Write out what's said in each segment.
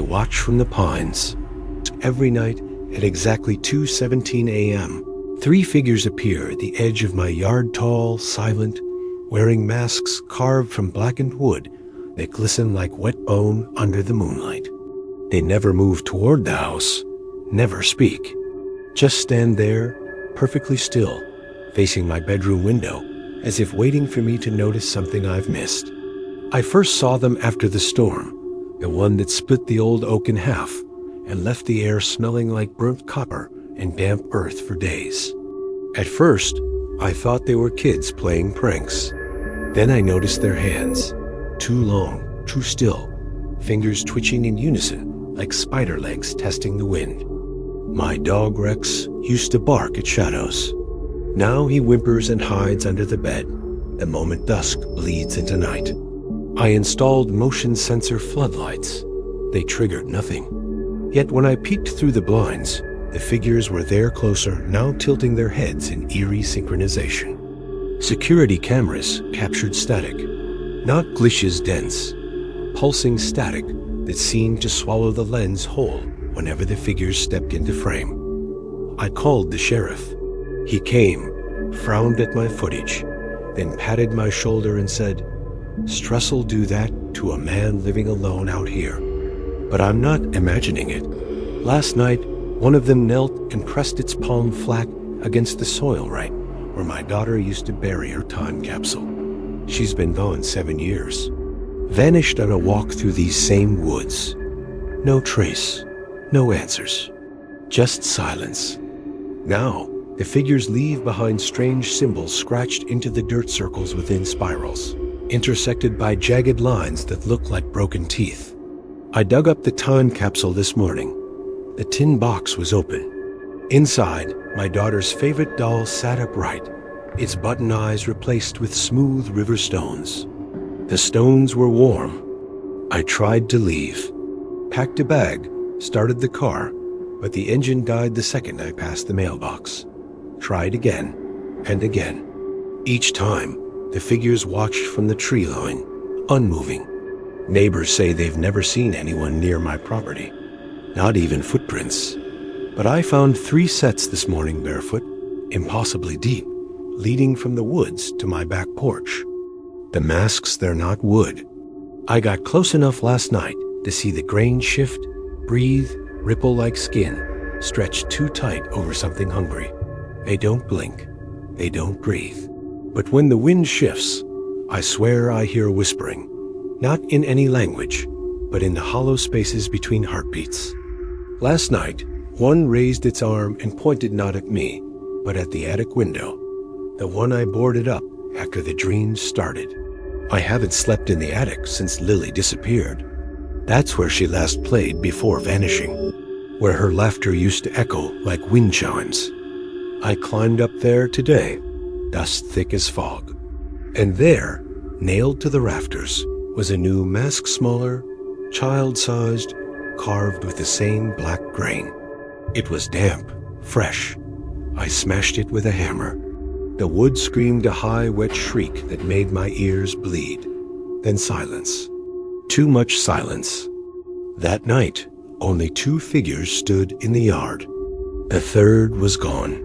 watch from the pines. Every night at exactly 2:17 a.m., 3 figures appear at the edge of my yard, tall, silent, wearing masks carved from blackened wood that glisten like wet bone under the moonlight. They never move toward the house, never speak, just stand there, perfectly still, facing my bedroom window, as if waiting for me to notice something I've missed. I first saw them after the storm, the one that split the old oak in half and left the air smelling like burnt copper and damp earth for days. At first, I thought they were kids playing pranks. Then I noticed their hands, too long, too still, fingers twitching in unison like spider legs testing the wind. My dog Rex used to bark at shadows. Now he whimpers and hides under the bed the moment dusk bleeds into night. I installed motion sensor floodlights. They triggered nothing. Yet when I peeked through the blinds, the figures were there closer, now tilting their heads in eerie synchronization. Security cameras captured static, not glitches dense, pulsing static that seemed to swallow the lens whole whenever the figures stepped into frame. I called the sheriff. He came, frowned at my footage, then patted my shoulder and said, "Stress'll do that to a man living alone out here." But I'm not imagining it. Last night, one of them knelt and pressed its palm flat against the soil right where my daughter used to bury her time capsule. She's been gone 7 years. Vanished on a walk through these same woods. No trace, no answers, just silence. Now, the figures leave behind strange symbols scratched into the dirt circles within spirals, intersected by jagged lines that look like broken teeth. I dug up the time capsule this morning. The tin box was open. Inside, my daughter's favorite doll sat upright, its button eyes replaced with smooth river stones. The stones were warm. I tried to leave. Packed a bag, started the car, but the engine died the second I passed the mailbox. Tried again, and again. Each time, the figures watched from the tree line, unmoving. Neighbors say they've never seen anyone near my property, not even footprints. But I found 3 sets this morning barefoot, impossibly deep, leading from the woods to my back porch. The masks, they're not wood. I got close enough last night to see the grain shift, breathe, ripple like skin, stretched too tight over something hungry. They don't blink, they don't breathe. But when the wind shifts, I swear I hear whispering, not in any language, but in the hollow spaces between heartbeats. Last night, one raised its arm and pointed not at me, but at the attic window, the one I boarded up after the dreams started. I haven't slept in the attic since Lily disappeared. That's where she last played before vanishing, where her laughter used to echo like wind chimes. I climbed up there today, dust thick as fog. And there, nailed to the rafters, was a new mask, smaller, child-sized, carved with the same black grain. It was damp, fresh. I smashed it with a hammer. The wood screamed a high, wet shriek that made my ears bleed. Then silence. Too much silence. That night, only 2 figures stood in the yard. The third was gone,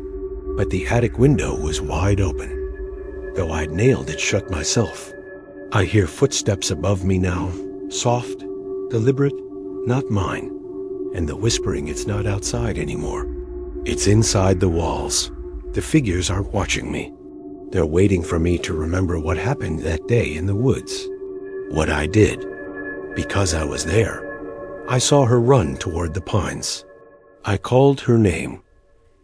but the attic window was wide open, though I'd nailed it shut myself. I hear footsteps above me now, soft, deliberate, not mine, and the whispering, it's not outside anymore. It's inside the walls. The figures aren't watching me. They're waiting for me to remember what happened that day in the woods. What I did. Because I was there. I saw her run toward the pines. I called her name.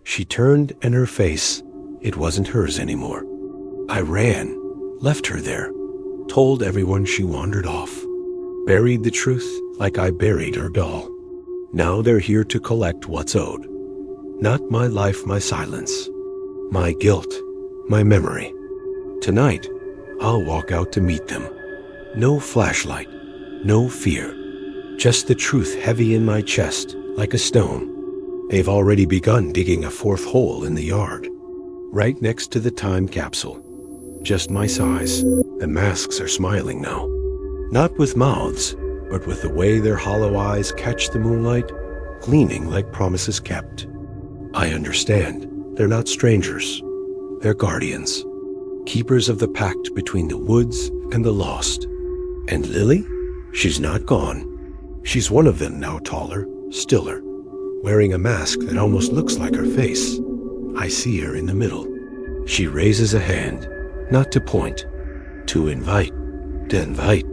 She turned, and her face, it wasn't hers anymore. I ran, left her there, told everyone she wandered off. Buried the truth like I buried her doll. Now they're here to collect what's owed. Not my life, my silence. My guilt, my memory. Tonight, I'll walk out to meet them. No flashlight, no fear. Just the truth heavy in my chest, like a stone. They've already begun digging a 4th hole in the yard, right next to the time capsule. Just my size. The masks are smiling now. Not with mouths, but with the way their hollow eyes catch the moonlight, gleaming like promises kept. I understand. They're not strangers. They're guardians. Keepers of the pact between the woods and the lost. And Lily? She's not gone. She's one of them now, taller, stiller, wearing a mask that almost looks like her face. I see her in the middle. She raises a hand, not to point, to invite. To invite.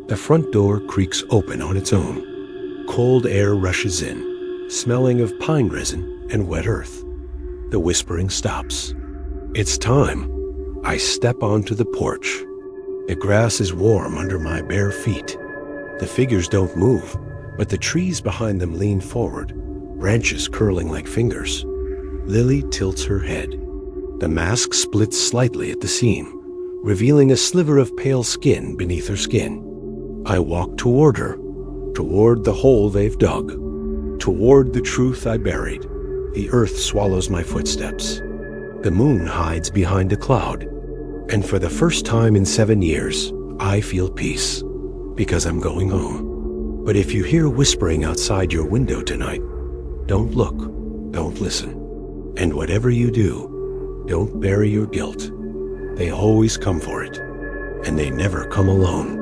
The front door creaks open on its own. Cold air rushes in, smelling of pine resin and wet earth. The whispering stops. It's time. I step onto the porch. The grass is warm under my bare feet. The figures don't move, but the trees behind them lean forward, branches curling like fingers. Lily tilts her head. The mask splits slightly at the seam, revealing a sliver of pale skin beneath her skin. I walk toward her, toward the hole they've dug, toward the truth I buried. The earth swallows my footsteps. The moon hides behind a cloud, and for the first time in 7 years, I feel peace, because I'm going home. But if you hear whispering outside your window tonight, don't look, don't listen. And whatever you do, don't bury your guilt. They always come for it, and they never come alone.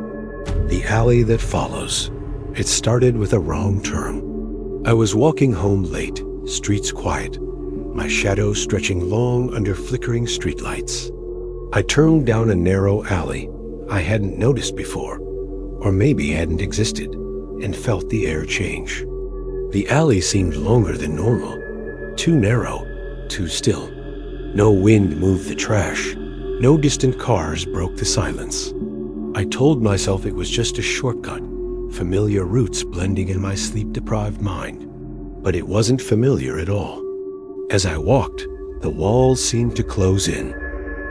The alley that follows. It started with a wrong turn. I was walking home late, streets quiet, my shadow stretching long under flickering streetlights. I turned down a narrow alley I hadn't noticed before, or maybe hadn't existed, and felt the air change. The alley seemed longer than normal, too narrow, too still. No wind moved the trash. No distant cars broke the silence. I told myself it was just a shortcut, familiar routes blending in my sleep-deprived mind. But it wasn't familiar at all. As I walked, the walls seemed to close in.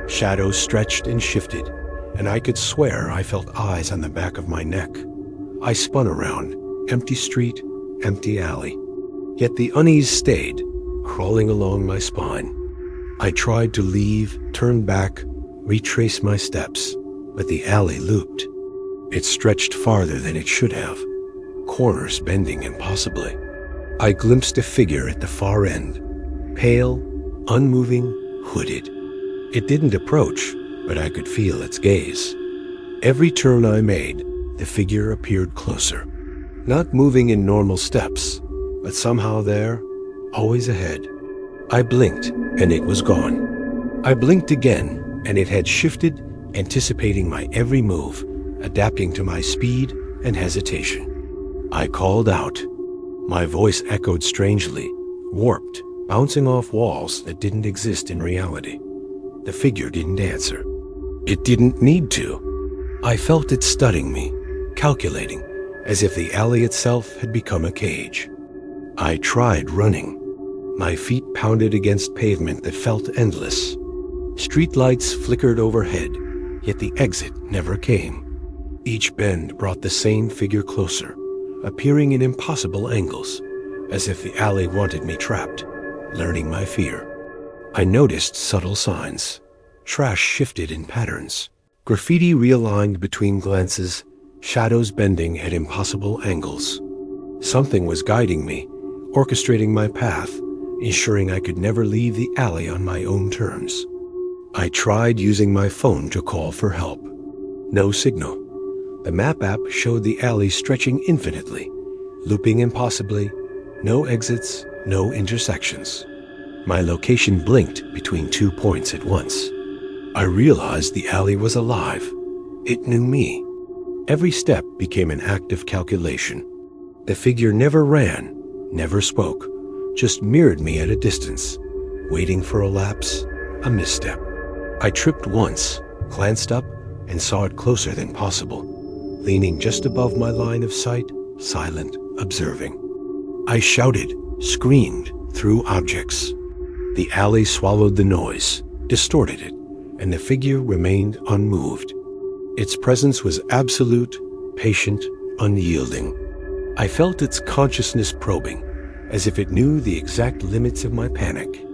Shadows stretched and shifted, and I could swear I felt eyes on the back of my neck. I spun around, empty street, empty alley. Yet the unease stayed, crawling along my spine. I tried to leave, turn back, retrace my steps, but the alley looped. It stretched farther than it should have, corners bending impossibly. I glimpsed a figure at the far end, pale, unmoving, hooded. It didn't approach, but I could feel its gaze. Every turn I made, the figure appeared closer, not moving in normal steps, but somehow there, always ahead. I blinked, and it was gone. I blinked again, and it had shifted, anticipating my every move, adapting to my speed and hesitation. I called out. My voice echoed strangely, warped, bouncing off walls that didn't exist in reality. The figure didn't answer. It didn't need to. I felt it studying me, calculating, as if the alley itself had become a cage. I tried running. My feet pounded against pavement that felt endless. Streetlights flickered overhead, yet the exit never came. Each bend brought the same figure closer, appearing in impossible angles, as if the alley wanted me trapped, learning my fear. I noticed subtle signs. Trash shifted in patterns. Graffiti realigned between glances, shadows bending at impossible angles. Something was guiding me, orchestrating my path, ensuring I could never leave the alley on my own terms. I tried using my phone to call for help. No signal. The map app showed the alley stretching infinitely, looping impossibly, no exits, no intersections. My location blinked between 2 points at once. I realized the alley was alive. It knew me. Every step became an act of calculation. The figure never ran, never spoke, just mirrored me at a distance, waiting for a lapse, a misstep. I tripped once, glanced up, and saw it closer than possible, leaning just above my line of sight, silent, observing. I shouted, screamed, threw objects. The alley swallowed the noise, distorted it, and the figure remained unmoved. Its presence was absolute, patient, unyielding. I felt its consciousness probing, as if it knew the exact limits of my panic.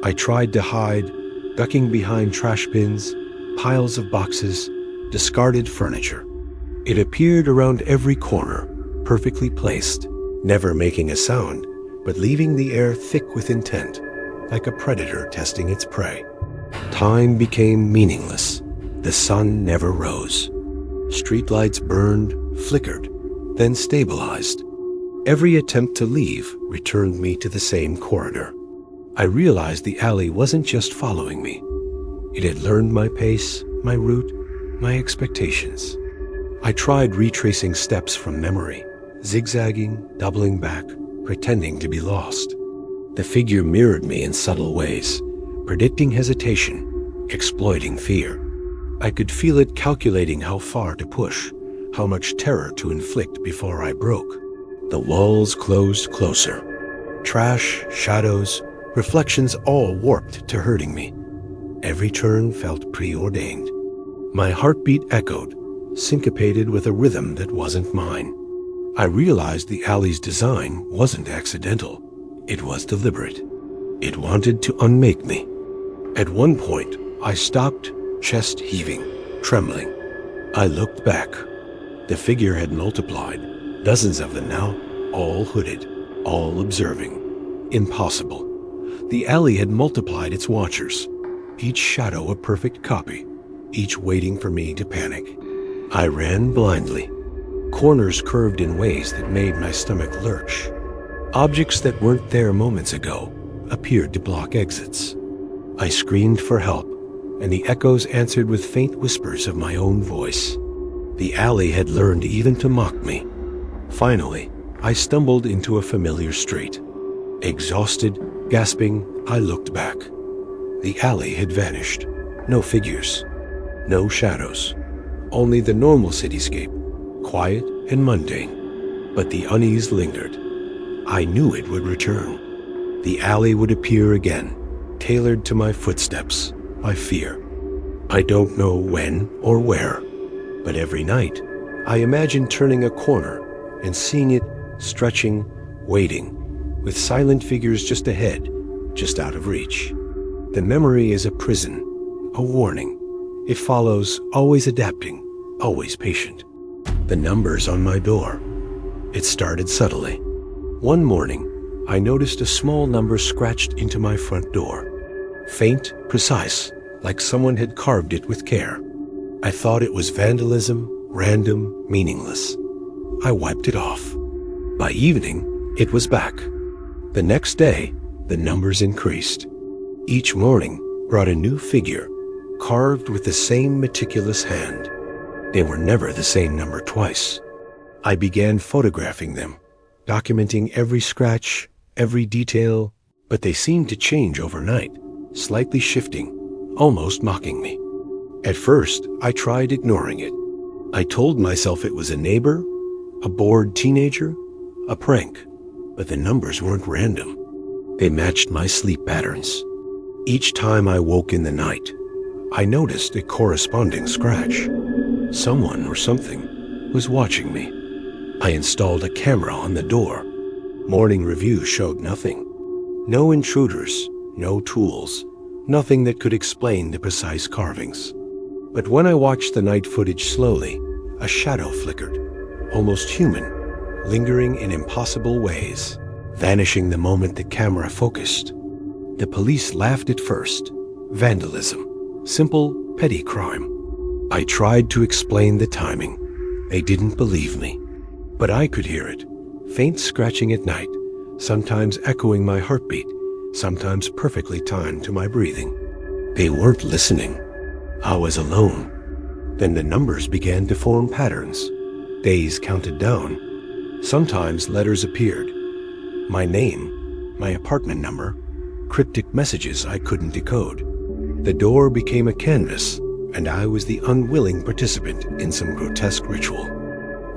I tried to hide, ducking behind trash bins, piles of boxes, discarded furniture. It appeared around every corner, perfectly placed, never making a sound, but leaving the air thick with intent, like a predator testing its prey. Time became meaningless. The sun never rose. Streetlights burned, flickered, then stabilized. Every attempt to leave returned me to the same corridor. I realized the alley wasn't just following me. It had learned my pace, my route, my expectations. I tried retracing steps from memory, zigzagging, doubling back, pretending to be lost. The figure mirrored me in subtle ways, predicting hesitation, exploiting fear. I could feel it calculating how far to push, how much terror to inflict before I broke. The walls closed closer. Trash, shadows, reflections all warped to hurting me. Every turn felt preordained. My heartbeat echoed, syncopated with a rhythm that wasn't mine. I realized the alley's design wasn't accidental. It was deliberate. It wanted to unmake me. At one point, I stopped, chest heaving, trembling. I looked back. The figure had multiplied, dozens of them now, all hooded, all observing. Impossible. The alley had multiplied its watchers, each shadow a perfect copy, each waiting for me to panic. I ran blindly. Corners curved in ways that made my stomach lurch. Objects that weren't there moments ago appeared to block exits. I screamed for help, and the echoes answered with faint whispers of my own voice. The alley had learned even to mock me. Finally, I stumbled into a familiar street. Exhausted, gasping, I looked back. The alley had vanished. No figures, no shadows, only the normal cityscape, quiet and mundane. But the unease lingered. I knew it would return. The alley would appear again, tailored to my footsteps, my fear. I don't know when or where, but every night I imagine turning a corner and seeing it stretching, waiting, with silent figures just ahead, just out of reach. The memory is a prison, a warning. It follows, always adapting, always patient. The numbers on my door. It started subtly. One morning, I noticed a small number scratched into my front door. Faint, precise, like someone had carved it with care. I thought it was vandalism, random, meaningless. I wiped it off. By evening, it was back. The next day, the numbers increased. Each morning brought a new figure, carved with the same meticulous hand. They were never the same number twice. I began photographing them, documenting every scratch, every detail, but they seemed to change overnight, slightly shifting, almost mocking me. At first, I tried ignoring it. I told myself it was a neighbor, a bored teenager, a prank, but the numbers weren't random. They matched my sleep patterns. Each time I woke in the night, I noticed a corresponding scratch. Someone or something was watching me. I installed a camera on the door. Morning reviews showed nothing. No intruders, no tools, nothing that could explain the precise carvings. But when I watched the night footage slowly, a shadow flickered, almost human, lingering in impossible ways, vanishing the moment the camera focused. The police laughed at first. Vandalism. Simple, petty crime. I tried to explain the timing. They didn't believe me. But I could hear it. Faint scratching at night, sometimes echoing my heartbeat, sometimes perfectly timed to my breathing. They weren't listening. I was alone. Then the numbers began to form patterns. Days counted down. Sometimes letters appeared. My name, my apartment number, cryptic messages I couldn't decode. The door became a canvas, and I was the unwilling participant in some grotesque ritual.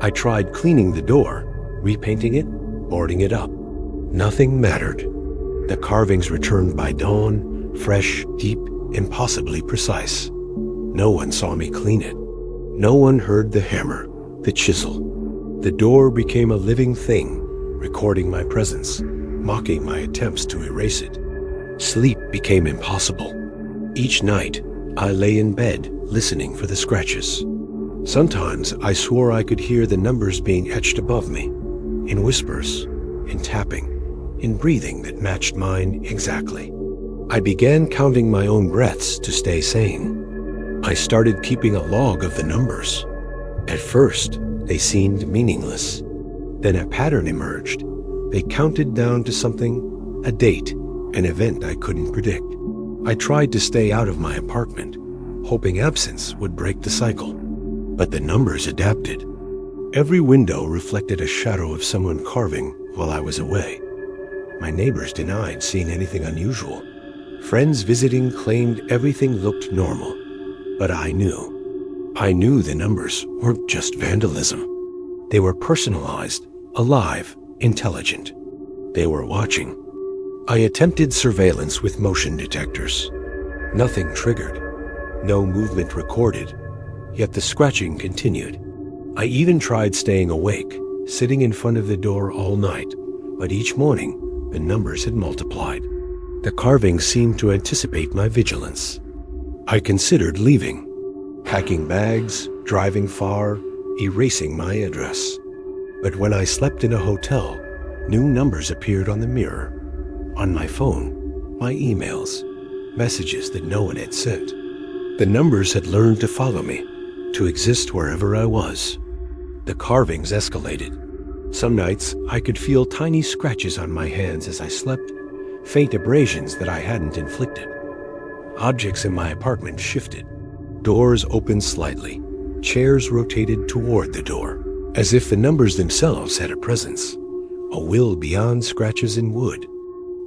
I tried cleaning the door, repainting it, boarding it up. Nothing mattered. The carvings returned by dawn, fresh, deep, impossibly precise. No one saw me clean it. No one heard the hammer, the chisel. The door became a living thing, recording my presence, mocking my attempts to erase it. Sleep became impossible. Each night, I lay in bed, listening for the scratches. Sometimes I swore I could hear the numbers being etched above me, in whispers, in tapping, in breathing that matched mine exactly. I began counting my own breaths to stay sane. I started keeping a log of the numbers. At first, they seemed meaningless. Then a pattern emerged. They counted down to something, a date, an event I couldn't predict. I tried to stay out of my apartment, hoping absence would break the cycle. But the numbers adapted. Every window reflected a shadow of someone carving while I was away. My neighbors denied seeing anything unusual. Friends visiting claimed everything looked normal. But I knew. I knew the numbers weren't just vandalism. They were personalized, alive, intelligent. They were watching. I attempted surveillance with motion detectors. Nothing triggered. No movement recorded. Yet the scratching continued. I even tried staying awake, sitting in front of the door all night, but each morning the numbers had multiplied. The carving seemed to anticipate my vigilance. I considered leaving, packing bags, driving far, erasing my address. But when I slept in a hotel, new numbers appeared on the mirror, on my phone, my emails, messages that no one had sent. The numbers had learned to follow me, to exist wherever I was. The carvings escalated. Some nights, I could feel tiny scratches on my hands as I slept, faint abrasions that I hadn't inflicted. Objects in my apartment shifted. Doors opened slightly. Chairs rotated toward the door, as if the numbers themselves had a presence, a will beyond scratches in wood.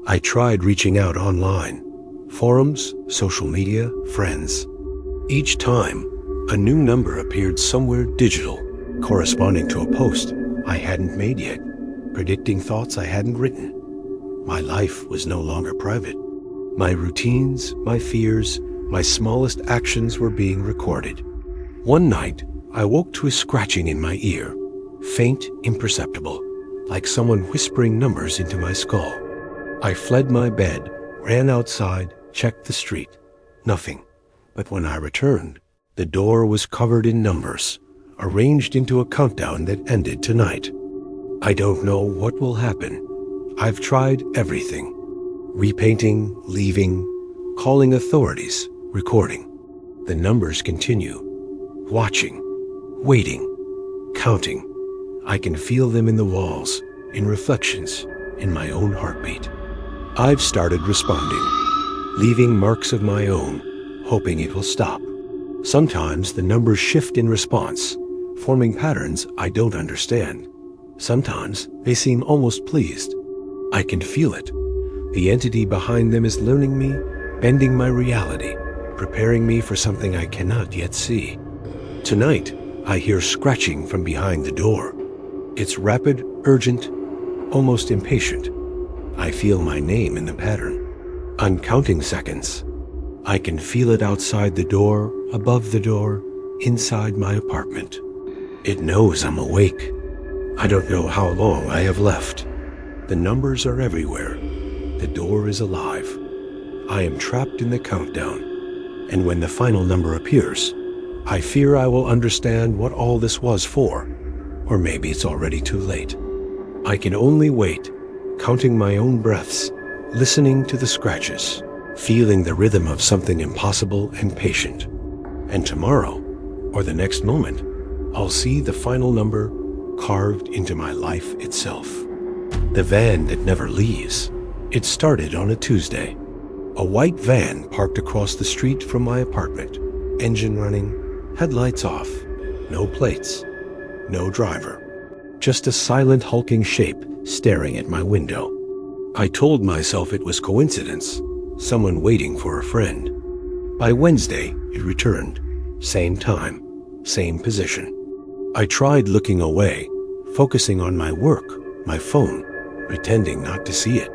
I tried reaching out online, forums, social media, friends. Each time, a new number appeared somewhere digital, corresponding to a post I hadn't made yet, predicting thoughts I hadn't written. My life was no longer private. My routines, my fears, my smallest actions were being recorded. One night, I woke to a scratching in my ear, faint, imperceptible, like someone whispering numbers into my skull. I fled my bed, ran outside, checked the street. Nothing. But when I returned, the door was covered in numbers, arranged into a countdown that ended tonight. I don't know what will happen. I've tried everything. Repainting, leaving, calling authorities, recording. The numbers continue. Watching, waiting, counting. I can feel them in the walls, in reflections, in my own heartbeat. I've started responding, leaving marks of my own, hoping it will stop. Sometimes the numbers shift in response, forming patterns I don't understand. Sometimes they seem almost pleased. I can feel it. The entity behind them is learning me, bending my reality, preparing me for something I cannot yet see. Tonight, I hear scratching from behind the door. It's rapid, urgent, almost impatient. I feel my name in the pattern. I'm counting seconds. I can feel it outside the door, above the door, inside my apartment. It knows I'm awake. I don't know how long I have left. The numbers are everywhere. The door is alive. I am trapped in the countdown. And when the final number appears, I fear I will understand what all this was for. Or maybe it's already too late. I can only wait, counting my own breaths, listening to the scratches, feeling the rhythm of something impossible and patient. And tomorrow, or the next moment, I'll see the final number carved into my life itself. The van that never leaves. It started on a Tuesday. A white van parked across the street from my apartment, engine running, headlights off, no plates, no driver. Just a silent, hulking shape staring at my window. I told myself it was coincidence, someone waiting for a friend. By Wednesday, it returned. Same time, same position. I tried looking away, focusing on my work, my phone, pretending not to see it.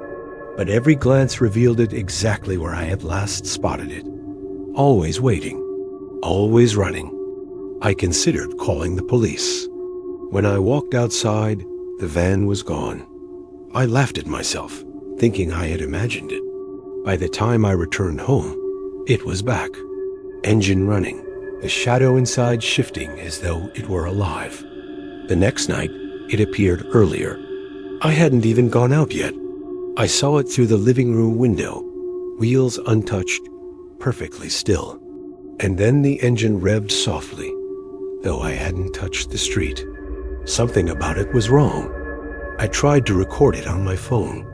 But every glance revealed it exactly where I had last spotted it. Always waiting, always running. I considered calling the police. When I walked outside, the van was gone. I laughed at myself, thinking I had imagined it. By the time I returned home, it was back. Engine running, the shadow inside shifting as though it were alive. The next night, it appeared earlier. I hadn't even gone out yet. I saw it through the living room window, wheels untouched, perfectly still. And then the engine revved softly, though I hadn't touched the street. Something about it was wrong. I tried to record it on my phone.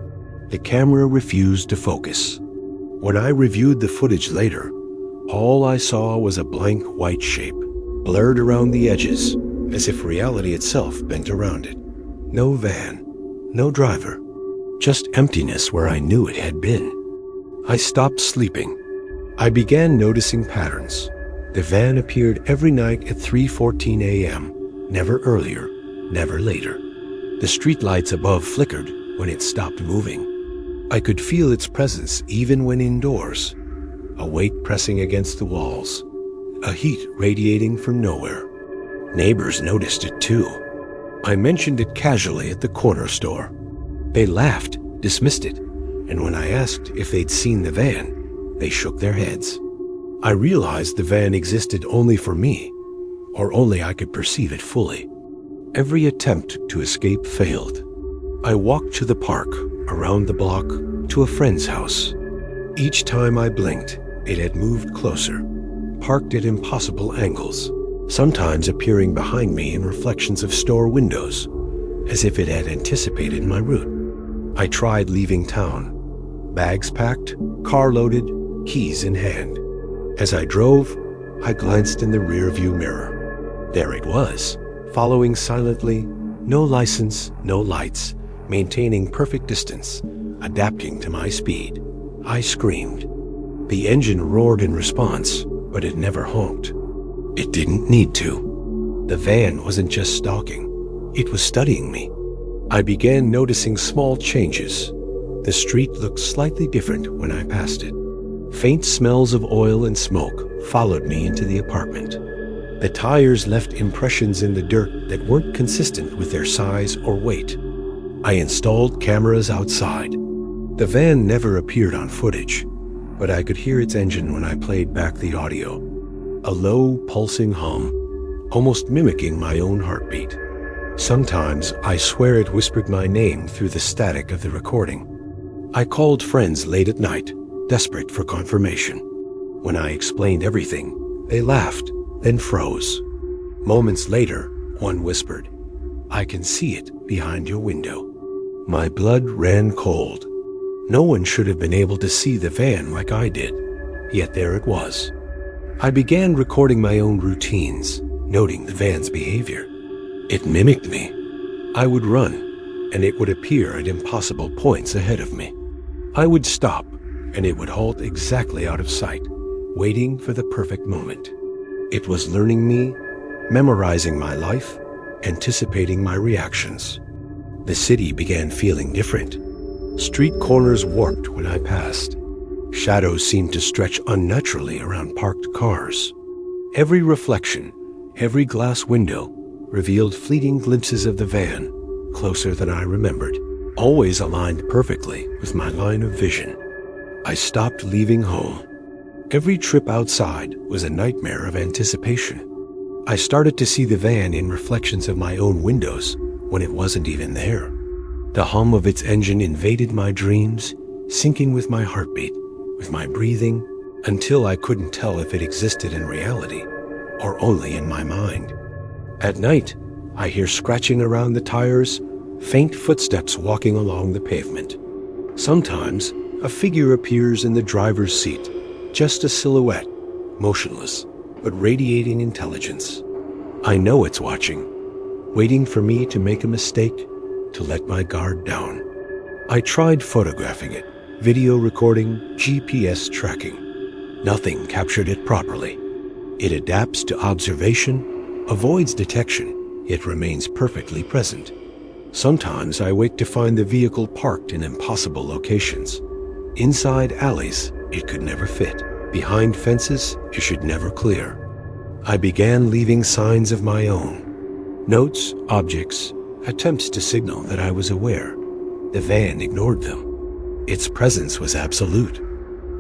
The camera refused to focus. When I reviewed the footage later, all I saw was a blank white shape, blurred around the edges, as if reality itself bent around it. No van, no driver, just emptiness where I knew it had been. I stopped sleeping. I began noticing patterns. The van appeared every night at 3:14 a.m., never earlier, never later. The streetlights above flickered when it stopped moving. I could feel its presence even when indoors, a weight pressing against the walls, a heat radiating from nowhere. Neighbors noticed it too. I mentioned it casually at the corner store. They laughed, dismissed it, and when I asked if they'd seen the van, they shook their heads. I realized the van existed only for me, or only I could perceive it fully. Every attempt to escape failed. I walked to the park, around the block, to a friend's house. Each time I blinked, it had moved closer, parked at impossible angles, sometimes appearing behind me in reflections of store windows, as if it had anticipated my route. I tried leaving town, bags packed, car loaded, keys in hand. As I drove, I glanced in the rearview mirror. There it was, following silently, no license, no lights, maintaining perfect distance, adapting to my speed. I screamed. The engine roared in response, but it never honked. It didn't need to. The van wasn't just stalking, it was studying me. I began noticing small changes. The street looked slightly different when I passed it. Faint smells of oil and smoke followed me into the apartment. The tires left impressions in the dirt that weren't consistent with their size or weight. I installed cameras outside. The van never appeared on footage, but I could hear its engine when I played back the audio. A low, pulsing hum, almost mimicking my own heartbeat. Sometimes I swear it whispered my name through the static of the recording. I called friends late at night, desperate for confirmation. When I explained everything, they laughed, then froze. Moments later, one whispered, "I can see it behind your window." My blood ran cold. No one should have been able to see the van like I did, yet there it was. I began recording my own routines, noting the van's behavior. It mimicked me. I would run, and it would appear at impossible points ahead of me. I would stop, and it would halt exactly out of sight, waiting for the perfect moment. It was learning me, memorizing my life, anticipating my reactions. The city began feeling different. Street corners warped when I passed. Shadows seemed to stretch unnaturally around parked cars. Every reflection, every glass window, revealed fleeting glimpses of the van, closer than I remembered, always aligned perfectly with my line of vision. I stopped leaving home. Every trip outside was a nightmare of anticipation. I started to see the van in reflections of my own windows when it wasn't even there. The hum of its engine invaded my dreams, syncing with my heartbeat, with my breathing, until I couldn't tell if it existed in reality or only in my mind. At night, I hear scratching around the tires, faint footsteps walking along the pavement. Sometimes, a figure appears in the driver's seat, just a silhouette, motionless, but radiating intelligence. I know it's watching, waiting for me to make a mistake, to let my guard down. I tried photographing it, video recording, GPS tracking. Nothing captured it properly. It adapts to observation, avoids detection, yet remains perfectly present. Sometimes I wake to find the vehicle parked in impossible locations. Inside alleys it could never fit. Behind fences it should never clear. I began leaving signs of my own. Notes, objects, attempts to signal that I was aware. The van ignored them. Its presence was absolute.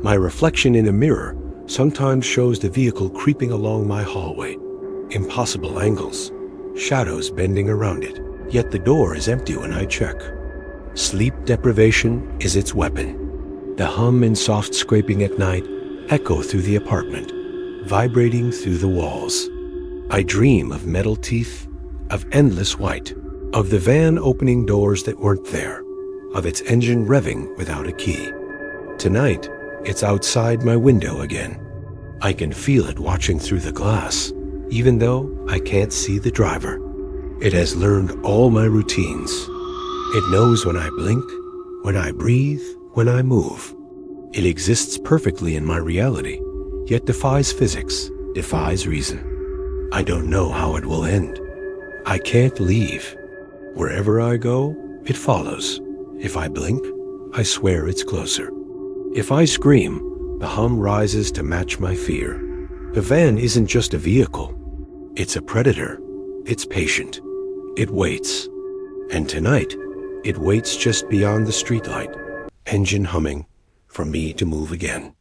My reflection in a mirror Sometimes shows the vehicle creeping along my hallway. Impossible angles, shadows bending around it. Yet the door is empty when I check. Sleep deprivation is its weapon. The hum and soft scraping at night echo through the apartment, vibrating through the walls. I dream of metal teeth, of endless white, of the van opening doors that weren't there, of its engine revving without a key. Tonight, it's outside my window again. I can feel it watching through the glass, even though I can't see the driver. It has learned all my routines. It knows when I blink, when I breathe, when I move. It exists perfectly in my reality, yet defies physics, defies reason. I don't know how it will end. I can't leave. Wherever I go, it follows. If I blink, I swear it's closer. If I scream, the hum rises to match my fear. The van isn't just a vehicle. It's a predator. It's patient. It waits. And tonight, it waits just beyond the streetlight, engine humming, for me to move again.